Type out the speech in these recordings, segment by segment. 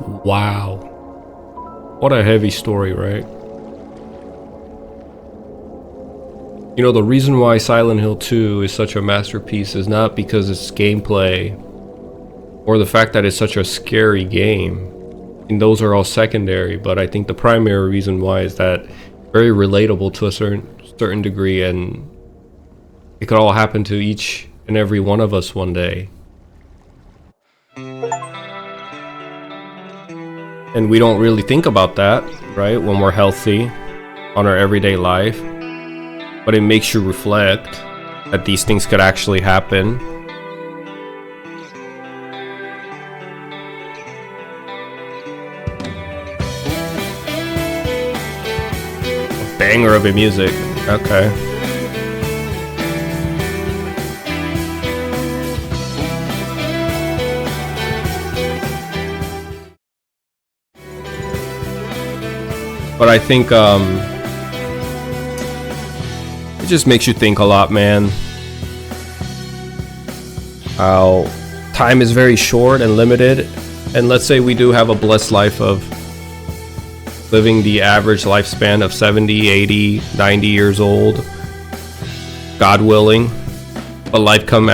Wow. What a heavy story, right? You know, the reason why Silent Hill 2 is such a masterpiece is not because it's gameplay or the fact that it's such a scary game. And those are all secondary, but I think the primary reason why is that very relatable to a certain degree, and it could all happen to each and every one of us one day. And we don't really think about that, right, when we're healthy on our everyday life. But it makes you reflect that these things could actually happen. A banger of a music. Okay. But I think it just makes you think a lot, man. How time is very short and limited, and let's say we do have a blessed life of living the average lifespan of 70, 80, 90 years old, God willing, but life comes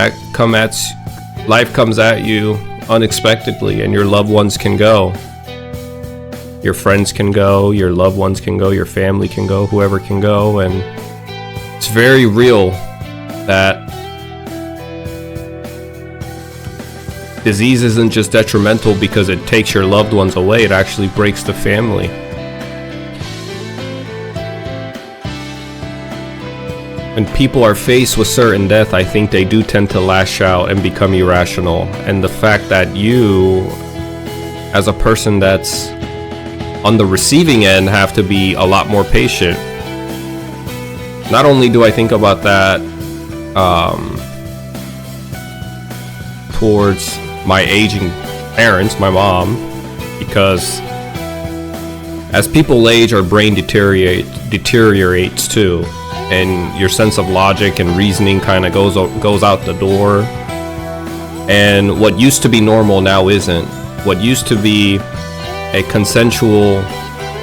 at you unexpectedly, and your loved ones can go. Your friends can go, your loved ones can go, your family can go, whoever can go, and it's very real that disease isn't just detrimental because it takes your loved ones away, it actually breaks the family. When people are faced with certain death, I think they do tend to lash out and become irrational. And the fact that you, as a person that's on the receiving end, have to be a lot more patient. Not only do I think about that towards my aging parents, my mom, because as people age, our brain deteriorates too, and your sense of logic and reasoning kind of goes out the door. And what used to be normal now isn't. What used to be a consensual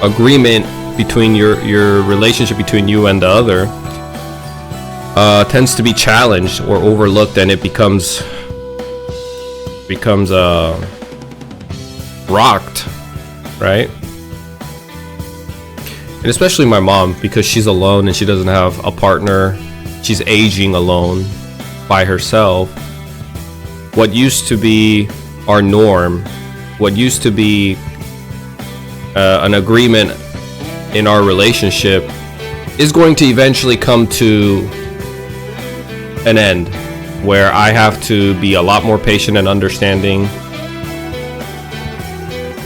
agreement between your relationship between you and the other tends to be challenged or overlooked, and it becomes rocked, right? And especially my mom, because she's alone and she doesn't have a partner. She's aging alone by herself. What used to be our norm, what used to be an agreement in our relationship, is going to eventually come to an end, where I have to be a lot more patient and understanding.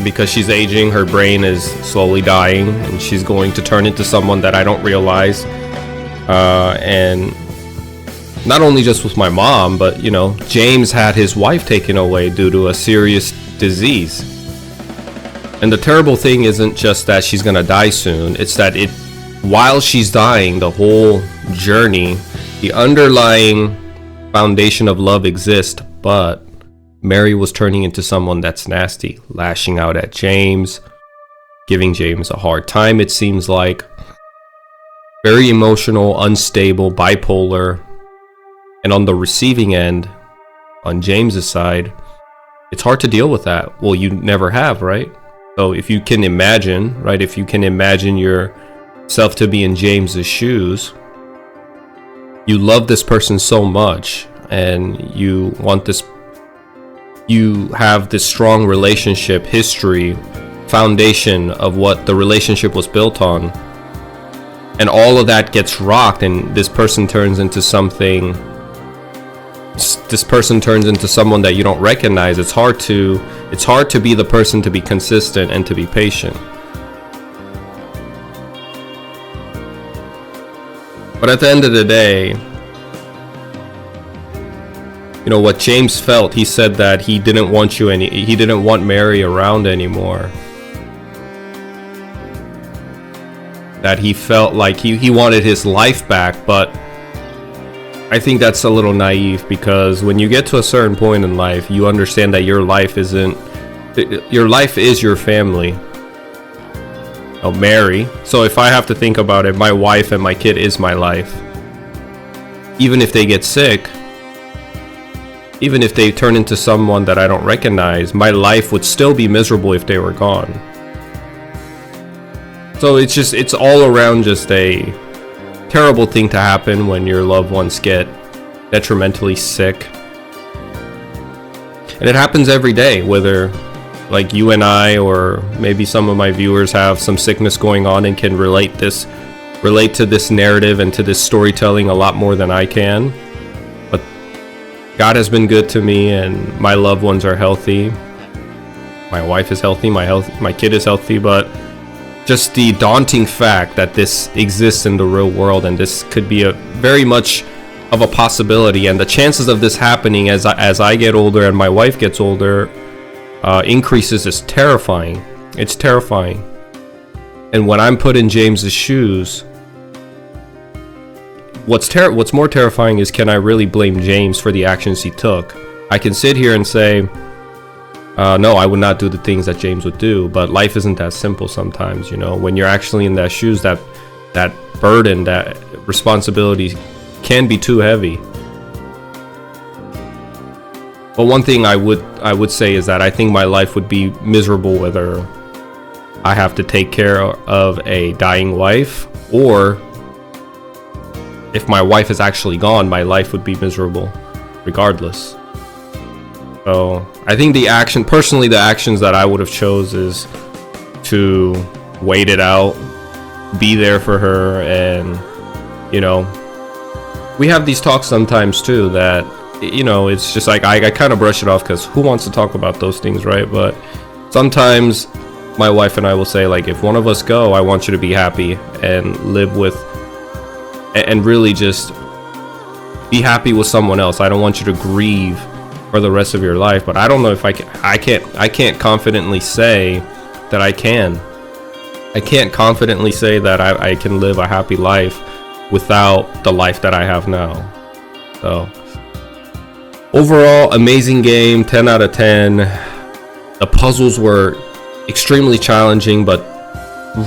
Because she's aging, her brain is slowly dying, and she's going to turn into someone that I don't realize. And not only just with my mom, but you know, James had his wife taken away due to a serious disease. And the terrible thing isn't just that she's gonna die soon, it's that while she's dying, the whole journey, the underlying foundation of love exists, but Mary was turning into someone that's nasty, lashing out at James, giving James a hard time, it seems like. Very emotional, unstable, bipolar. And on the receiving end, on James's side, it's hard to deal with that. Well, you never have, right? So if you can imagine, right, if you can imagine yourself to be in James's shoes, you love this person so much, and you have this strong relationship history, foundation of what the relationship was built on, and all of that gets rocked, and this person turns into someone that you don't recognize. It's hard to be the person to be consistent and to be patient. But at the end of the day, you know what James felt, he said that he didn't want Mary around anymore. That he felt like he wanted his life back, but I think that's a little naive, because when you get to a certain point in life, you understand that your life isn't your life is your family. Oh, Mary. So if I have to think about it, my wife and my kid is my life. Even if they get sick, even if they turn into someone that I don't recognize, my life would still be miserable if they were gone. So it's all around just a terrible thing to happen when your loved ones get detrimentally sick. And it happens every day, whether like you and I, or maybe some of my viewers have some sickness going on and can relate to this narrative and to this storytelling a lot more than I can. But God has been good to me, and my loved ones are healthy. My wife is healthy, my kid is healthy, but just the daunting fact that this exists in the real world, and this could be a very much of a possibility, and the chances of this happening as I get older and my wife gets older increases is terrifying. It's terrifying. And when I'm put in James's shoes, what's more terrifying is, can I really blame James for the actions he took? I can sit here and say, no, I would not do the things that James would do, but life isn't that simple sometimes, you know. When you're actually in that shoes, that burden, that responsibility can be too heavy. But one thing I would say is that I think my life would be miserable whether I have to take care of a dying wife, or if my wife is actually gone, my life would be miserable regardless. So I think the actions that I would have chose is to wait it out, be there for her, and, you know, we have these talks sometimes too that, you know, it's just like I kind of brush it off because who wants to talk about those things, right? But sometimes my wife and I will say, like, if one of us go, I want you to be happy and live with, and really just be happy with someone else. I don't want you to grieve for the rest of your life. But I don't know if I can't confidently say that I can. I can't confidently say that I can live a happy life without the life that I have now. So overall, amazing game, 10 out of 10. The puzzles were extremely challenging, but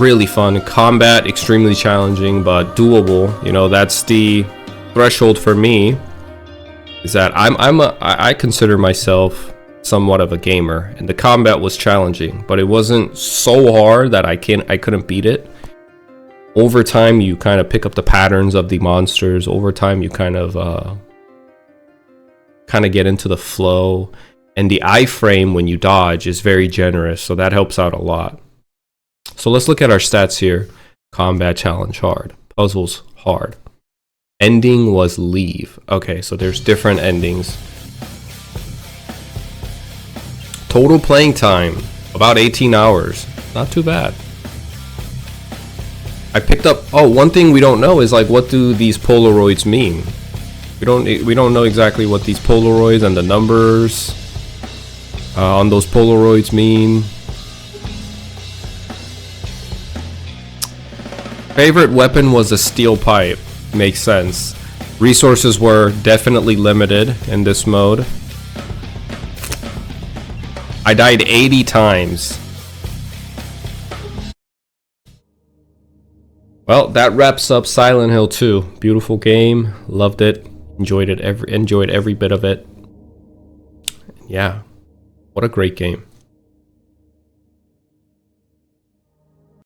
really fun. Combat, extremely challenging, but doable. You know, that's the threshold for me, is that I consider myself somewhat of a gamer, and the combat was challenging, but it wasn't so hard that I couldn't beat it. Over time, you kind of pick up the patterns of the monsters. Over time, you kind of get into the flow, and the iframe when you dodge is very generous, so that helps out a lot. So let's look at our stats here. Combat challenge hard, puzzles hard, ending was leave. Okay, so there's different endings. Total playing time about 18 hours, not too bad. I picked up, one thing we don't know is, like, what do these Polaroids mean? We don't know exactly what these Polaroids and the numbers on those Polaroids mean. Favorite weapon was a steel pipe. Makes sense. Resources were definitely limited in this mode. I died 80 times. Well, that wraps up Silent Hill 2. Beautiful game. Loved it. Enjoyed every bit of it. Yeah. What a great game.